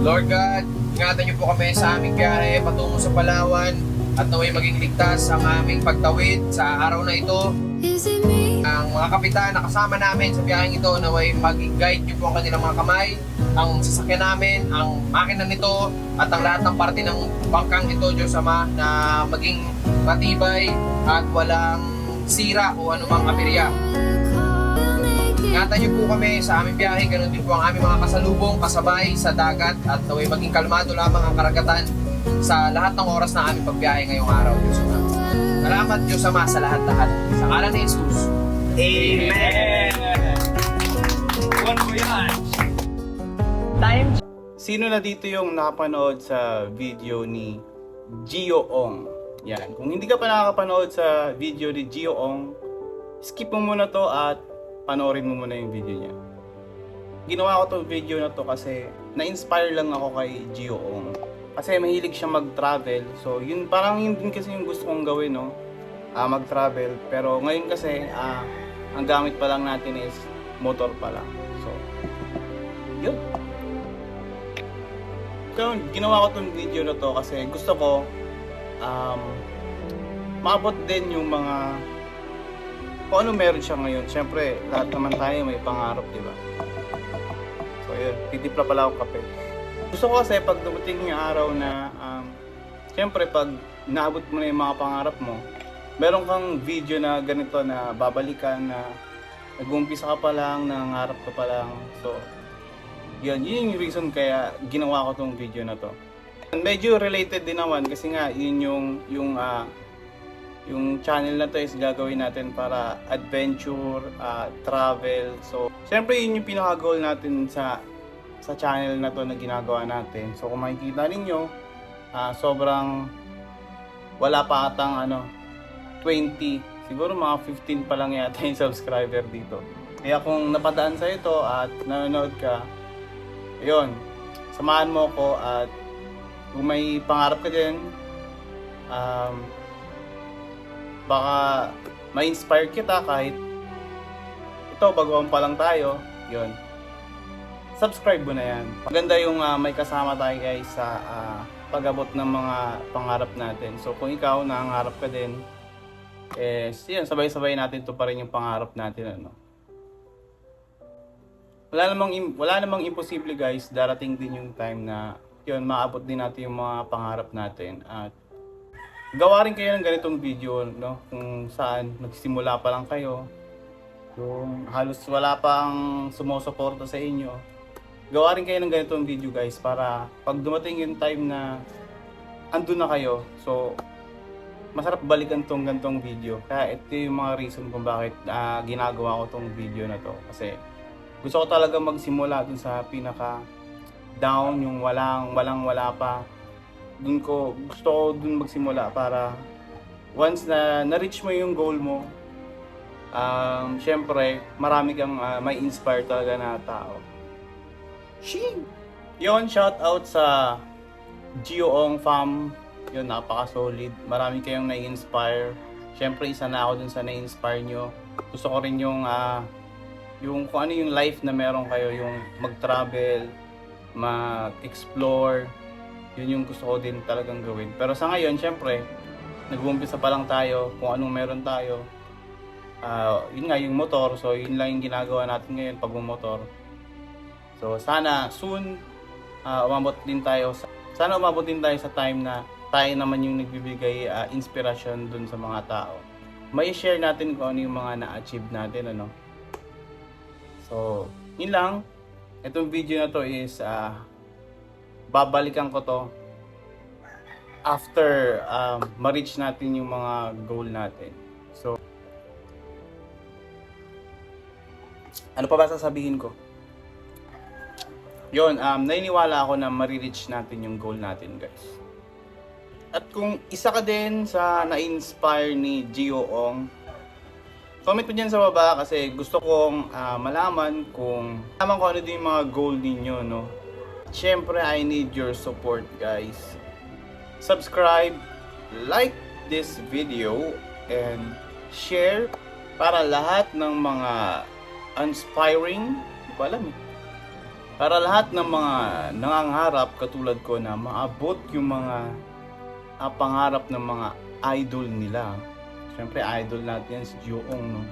Lord God, ingatan niyo po kami sa aming biyahe patungo sa Palawan at naway maging ligtas ang aming pagtawid sa araw na ito. Ang mga kapitan na kasama namin sa biyaheng ito, naway mag-guide niyo po ang kanilang mga kamay, ang sasakyan namin, ang makina nito, at ang lahat ng parte ng bangkang ito, Diyos Ama, na maging matibay at walang sira o anumang aberya. Ingatan niyo po kami sa aming biyahe, ganun din po ang aming mga kasalubong, kasabay sa dagat, at naway maging kalmado lamang ang karagatan sa lahat ng oras na aming pagbiyahe ngayong araw, Diyos Ama. Salamat, Diyos Ama, sa lahat-lahat. Sa ngalan ni Jesus. Amen! Bon voyage! Time. Sino na dito yung nakapanood sa video ni Gio Ong? Yan. Kung hindi ka pa nakakapanood sa video ni Gio Ong, skip mo muna to at panoorin mo muna yung video niya. Ginawa ko tong video na to kasi na-inspire lang ako kay Gio Ong. Kasi mahilig siya mag-travel. So, yun parang yun din kasi yung gusto kong gawin, no? Mag-travel. Pero ngayon kasi, ang gamit pa lang natin is motor pa lang. So, yun. So, ginawa ko tong video na to kasi gusto ko maabot din yung mga kung ano meron siya ngayon. Siyempre, lahat naman tayo may pangarap, di ba? So, yun. Titipla pala akong kape. Gusto ko kasi pag dumating yung araw na siyempre pag naabot mo na yung mga pangarap mo, meron kang video na ganito na babalikan na nag-umpisa ka pa lang, nangangarap ka pa lang. So, yun yung reason kaya ginawa ko tong video na to. Medyo related din naman kasi nga yun yung channel na to is gagawin natin para adventure, travel. So, siyempre yun yung pinaka-goal natin sa channel na to na ginagawa natin. So, kung makikita ninyo, sobrang wala pa atang 20, siguro mga 15 pa lang yata yung subscriber dito. Kaya kung napadaan sa ito at nanonood ka, ayun, samahan mo ko at kung may pangarap ka din, baka ma-inspire kita kahit ito, baguhan pa lang tayo, yun. Subscribe mo na yan. Maganda yung may kasama tayo guys sa pag-abot ng mga pangarap natin. So kung ikaw nangangarap ka din, yun, sabay-sabay natin to pa rin yung pangarap natin. Wala namang imposible guys. Darating din yung time na yun, maabot din natin yung mga pangarap natin. At gawa rin kayo ng ganitong video, no? Kung saan nagsimula pa lang kayo, yung halos wala pang sumusuporta sa inyo, gawa rin kayo ng ganitong video guys para pag dumating yung time na andun na kayo, so masarap balikan tong ganitong video. Kaya ito yung mga reason kung bakit ginagawa ko tong video na to. Kasi gusto ko talaga magsimula dun sa pinaka down, yung wala pa. Gusto ko dun magsimula para once na na-reach mo yung goal mo, syempre marami kang may inspire talaga na tao. Yun, shout out sa Gio Ong fam. Yun, napaka-solid. Marami kayong na-inspire. Syempre, isa na ako dun sa na-inspire nyo. Gusto ko rin yung kung ano yung life na meron kayo, yung mag-travel, mag-explore. Yun yung gusto ko din talagang gawin. Pero sa ngayon, syempre, nag-uumpisa pa lang tayo kung anong meron tayo. Yun nga, yung motor. So, yun lang yung ginagawa natin ngayon pag motor. So, sana soon umabot din tayo sa time na tayo naman yung nagbibigay inspiration dun sa mga tao. May share natin kung ano yung mga na-achieve natin, So, yun lang. Itong video na to is babalikan ko to after ma-reach natin yung mga goal natin. So, ano pa ba sasabihin ko? Yun, naniniwala ako na ma-reach natin yung goal natin guys. At kung isa ka din sa na-inspire ni Gio Ong, comment mo dyan sa baba kasi gusto kong malaman kung ano din yung mga goal ninyo, no? Siyempre, I need your support guys. Subscribe, like this video, and share para lahat ng mga inspiring, hindi ko alam Para lahat ng mga nangangarap katulad ko na maabot yung mga pangarap ng mga idol nila. Siyempre idol natin yan si Joong, no?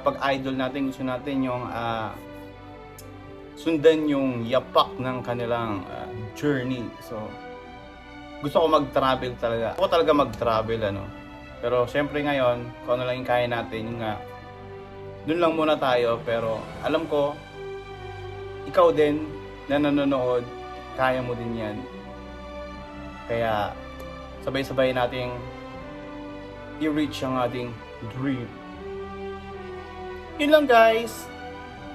Pag idol natin, gusto natin yung sundan yung yapak ng kanilang journey. So gusto ko mag-travel talaga. Ako talaga mag-travel, ano. Pero siyempre ngayon, kung ano lang yung kaya natin, yung nga, dun lang muna tayo. Pero alam ko, ikaw din na nanonood, kaya mo din yan. Kaya sabay-sabay nating i-reach ang ating dream. Yun lang guys.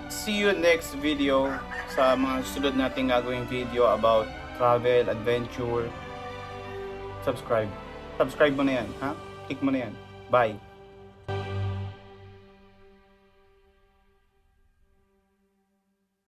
See you next video sa mga susunod nating gagawing video about travel, adventure. Subscribe mo na yan, ha? Click mo na yan. Bye!